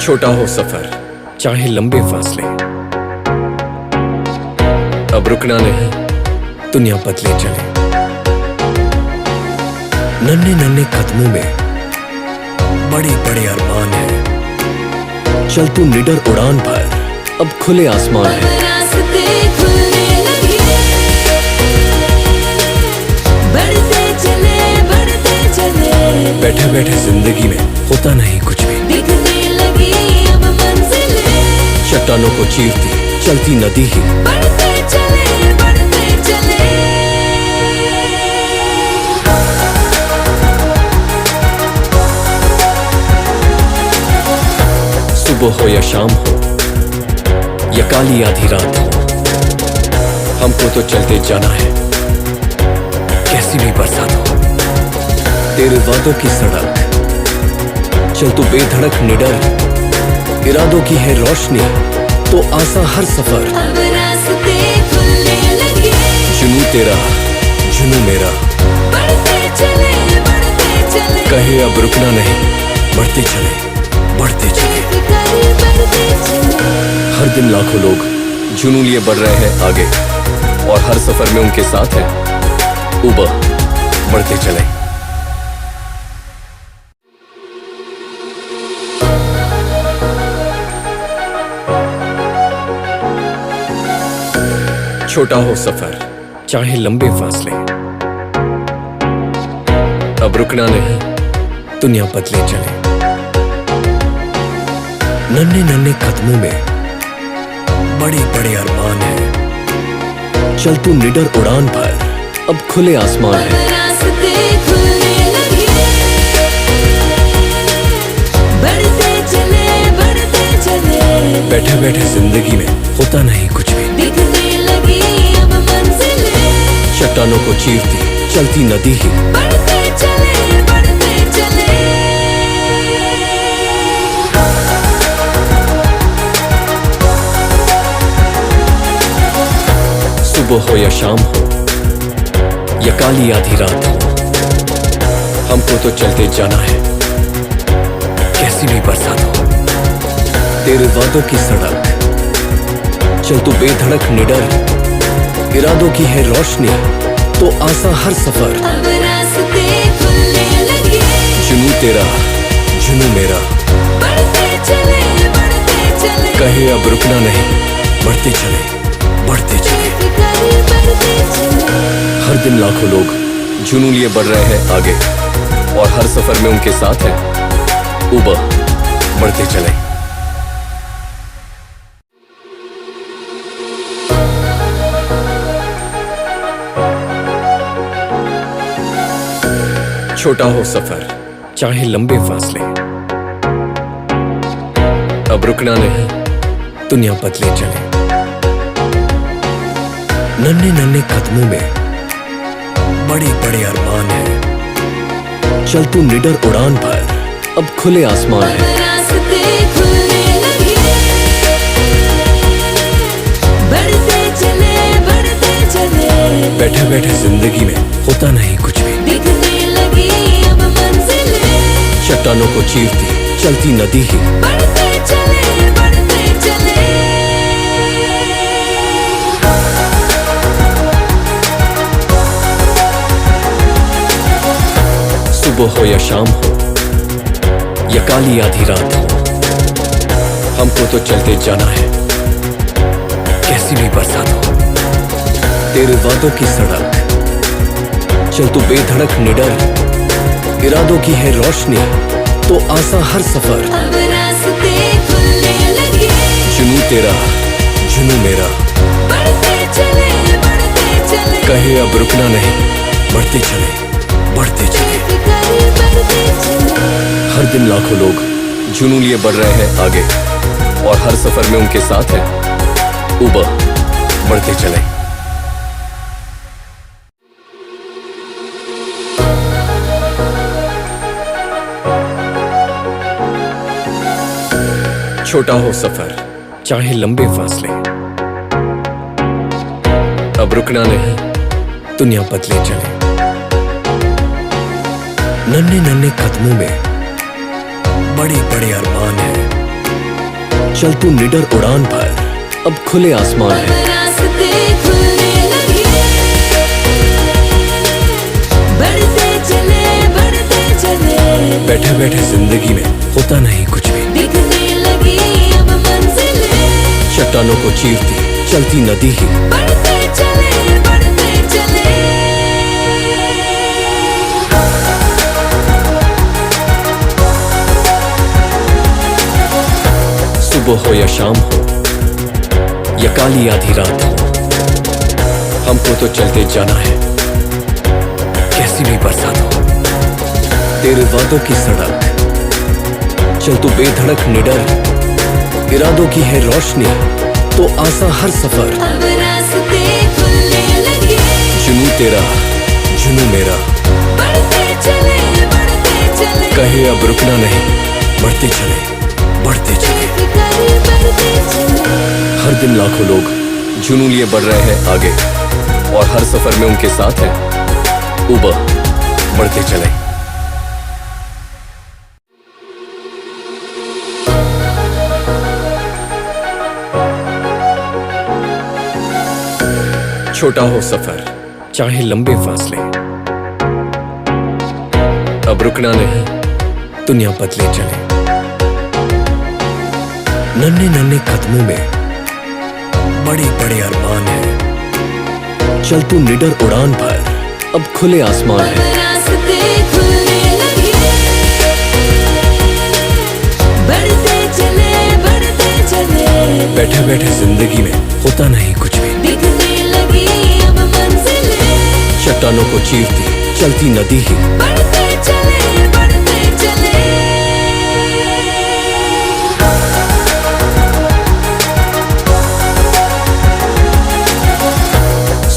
छोटा हो सफर, चाहे लंबे फासले, अब रुकना नहीं, दुनिया बदले चले। नन्हे नन्हे कदमों में बड़े बड़े अरमान है। चल तू निडर उड़ान भर, अब खुले आसमान है। रास्ते खुलने लगे, बढ़ते चले। बैठे बैठे जिंदगी में होता नहीं कुछ भी, दिखने लगी अब मंजिलें। चट्टानों को चीरती चलती नदी ही बढ़ते चले। सुबह हो या शाम हो या काली आधी रात हो, हमको तो चलते जाना है, कैसी भी बरसात हो। तेरे वादों की सड़क चल तू बेधड़क निडर, इरादों की है रोशनी तो आसा हर सफर। अब रास्ते खुलने लगे, जुनू तेरा जुनू मेरा, बढ़ते चले। कहे अब रुकना नहीं, बढ़ते चले। बढ़ते चले। हर दिन लाखों लोग जुनून लिए बढ़ रहे हैं आगे, और हर सफर में उनके साथ है उबा, बढ़ते चले। छोटा हो सफर, चाहे लंबे फासले, अब रुकना नहीं, दुनिया बदले चले। नन्हे नन्हे कदमों में बड़े बड़े अरमान है। चल तू निडर उड़ान भर, अब खुले आसमान है। रास्ते खुलने लगे, बढ़ते चले। बैठे बैठे जिंदगी में होता नहीं कुछ भी, दिखने लगी अब मंजिलें। चट्टानों को चीरती चलती नदी ही बढ़ते चले। सुबह हो या शाम हो या काली आधी रात हो, हमको तो चलते जाना है, कैसी भी बरसात हो। तेरे वादों की सड़क चल तू बेधड़क निडर, इरादों की है रोशनी तो आसा हर सफर। अब रास्ते खुलने लगे, जुनू तेरा जुनू मेरा, बढ़ते चले। कहे अब रुकना नहीं, बढ़ते चले। हर दिन लाखों लोग जुनून लिए बढ़ रहे हैं आगे, और हर सफर में उनके साथ है उबा, बढ़ते चले। छोटा हो सफर, चाहे लंबे फासले, अब रुकना नहीं, दुनिया बदले चले। नन्हे नन्हे कदमों में बड़े बड़े अरमान है। चल तू निडर उड़ान भर, अब खुले आसमान है। रास्ते खुलने लगे, बढ़ते चले। बैठे बैठे जिंदगी में होता नहीं कुछ भी, दिखने लगी अब मंजिलें। चट्टानों को चीरती चलती नदी ही बढ़ते चले। सुबह हो या शाम हो या काली आधी रात हो, हमको तो चलते जाना है, कैसी भी बरसात हो। तेरे वादों की सड़क चल तू बेधड़क निडर, इरादों की है रोशनी तो आसा हर सफर। अब रास्ते खुलने लगे, जुनू तेरा जुनू मेरा, बढ़ते चले। कहे अब रुकना नहीं, बढ़ते चले। हर दिन लाखों लोग जुनून लिए बढ़ रहे हैं आगे, और हर सफर में उनके साथ है उबा, बढ़ते चले। छोटा हो सफर, चाहे लंबे फासले, अब रुकना नहीं, दुनिया बदले चले। नन्हे नन्हे कदमों में बड़े बड़े अरमान है। चल तू निडर उड़ान भर, अब खुले आसमान अब है। रास्ते खुलने लगे, बढ़ते चले बैठे बैठे जिंदगी में होता नहीं कुछ भी, दिखने लगी अब मंजिलें, चट्टानों को चीरती चलती नदी ही। बढ़ते चले, बढ़ते चले। सुबह हो या शाम हो या काली आधी रात हो, हमको तो चलते जाना है, कैसी भी बरसात हो। तेरे वादों की सड़क चल तू बेधड़क निडर, इरादों की है रोशनी तो आसा हर सफर। अब रास्ते खुलने लगे, जुनू तेरा जुनू मेरा, बढ़ते चले कहे अब रुकना नहीं, बढ़ते चले बढ़ते चले। बढ़ते चले। हर दिन लाखों लोग जुनून लिए बढ़ रहे हैं आगे, और हर सफर में उनके साथ है उबा, बढ़ते चले। छोटा हो सफर चाहे लंबे फासले, अब रुकना नहीं, दुनिया बदले चले। नन्हे नन्हे कदमों में बड़े बड़े अरमान है, चल तू निडर उड़ान भर, अब खुले आसमान अब है। रास्ते खुलने लगे, बढ़ते चले बैठे बैठे जिंदगी में होता नहीं कुछ भी, दिखने लगी अब मंजिलें, चट्टानों को चीरती चलती नदी ही। बढ़ते चले, बढ़ते चले।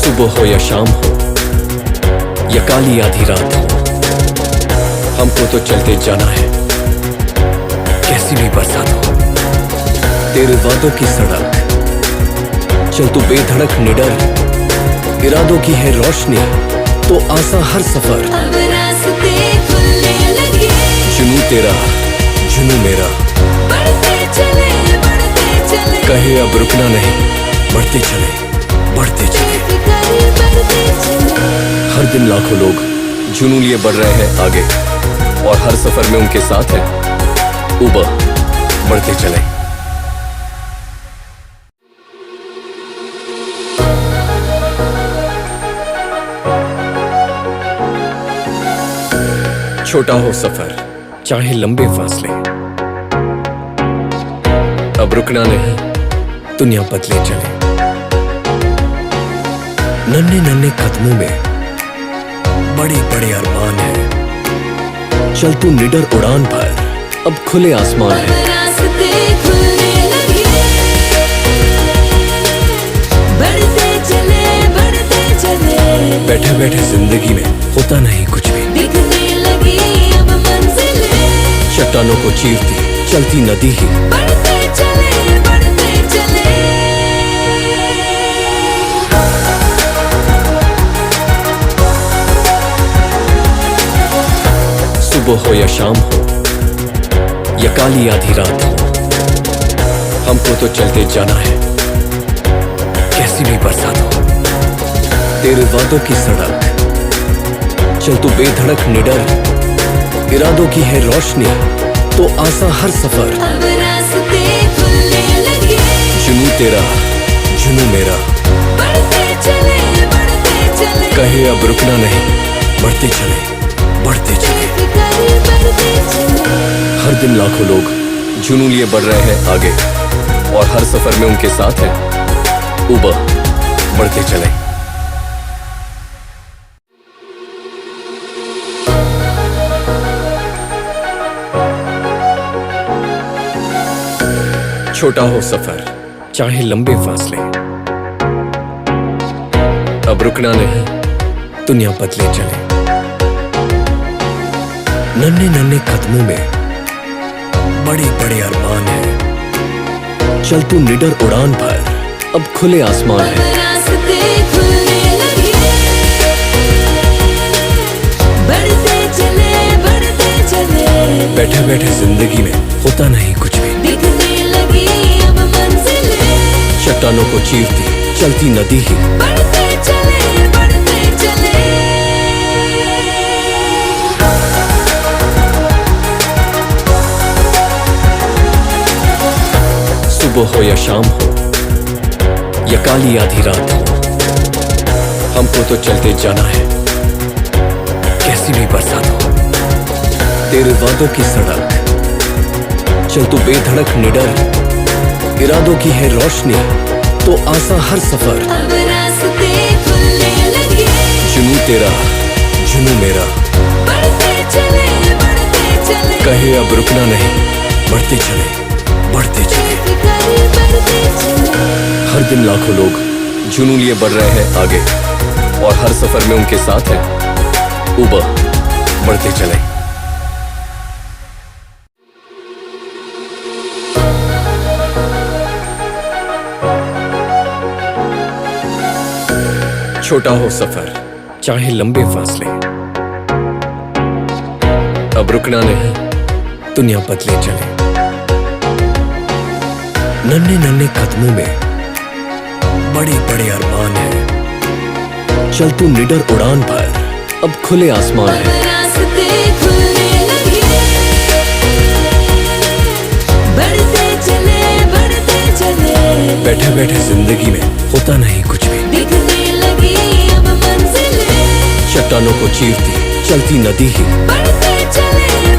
सुबह हो या शाम हो या काली आधी रात हो, हमको तो चलते जाना है, कैसी भी बरसात हो। तेरे वादों की सड़क चल तू बेधड़क निडर, इरादों की है रोशनी तो आसा हर सफर। अब रास्ते खुलने लगे, जुनू तेरा जुनू मेरा, बढ़ते चले कहे अब रुकना नहीं, बढ़ते चले बढ़ते चले। बढ़ते चले। हर दिन लाखों लोग जुनून लिए बढ़ रहे हैं आगे, और हर सफर में उनके साथ है उबा, बढ़ते चले। छोटा हो सफर चाहे लंबे फासले, अब रुकना नहीं, दुनिया बदले चले। नन्हे नन्हे कदमों में बड़े बड़े अरमान है, चल तू निडर उड़ान भर, अब खुले आसमान अब है। रास्ते खुलने लगे, बढ़ते चले बैठे बैठे जिंदगी में होता नहीं कुछ भी, दिखने लगी अब मंजिलें, चट्टानों को चीरती चलती नदी ही। बढ़ते चले, बढ़ते चले। सुबह हो या शाम हो या काली आधी रात हो, हमको तो चलते जाना है, कैसी भी बरसात हो। तेरे वादों की सड़क चल तू बेधड़क निडर, इरादों की है रोशनी तो आसा हर सफर। अब रास्ते खुलने लगे, जुनू तेरा जुनू मेरा, बढ़ते चले कहे अब रुकना नहीं, बढ़ते चले बढ़ते चले। बढ़ते चले। हर दिन लाखों लोग जुनून लिए बढ़ रहे हैं आगे, और हर सफर में उनके साथ है उबा, बढ़ते चले। छोटा हो सफर चाहे लंबे फासले, अब रुकना नहीं, दुनिया बदले चले। नन्हे नन्हे कदमों में बड़े बड़े अरमान है, चल तू निडर उड़ान भर, अब खुले आसमान अब है। रास्ते खुलने लगे, बढ़ते चले बैठे बैठे जिंदगी में होता नहीं कुछ भी, दिखने लगी चट्टानों को चीरती चलती नदी ही बढ़ते चले बढ़ते चले। सुबह हो या शाम हो या काली आधी रात हो, हमको तो चलते जाना है कैसी भी बरसात हो। तेरे वादों की सड़क चल तू बेधड़क निडर, इरादों की है रोशनी तो आसा हर सफर। अब रास्ते खुलने लगे, जुनू तेरा जुनू मेरा, बढ़ते चले कहे अब रुकना नहीं, बढ़ते चले बढ़ते चले। बेफिक्र बढ़ते चले। हर दिन लाखों लोग जुनू लिए बढ़ रहे हैं आगे, और हर सफर में उनके साथ है उबा, बढ़ते चले। छोटा हो सफर चाहे लंबे फासले, अब रुकना नहीं, दुनिया बदले चले। नन्हे नन्हे कदमों में बड़े बड़े अरमान है, चल तू निडर उड़ान भर, अब खुले आसमान अब है। रास्ते खुलने लगे, बढ़ते चले बैठे बैठे जिंदगी में होता नहीं कुछ भी, दिखने लगी अब मंजिलें, चट्टानों को चीरती चलती नदी ही बढ़ते चले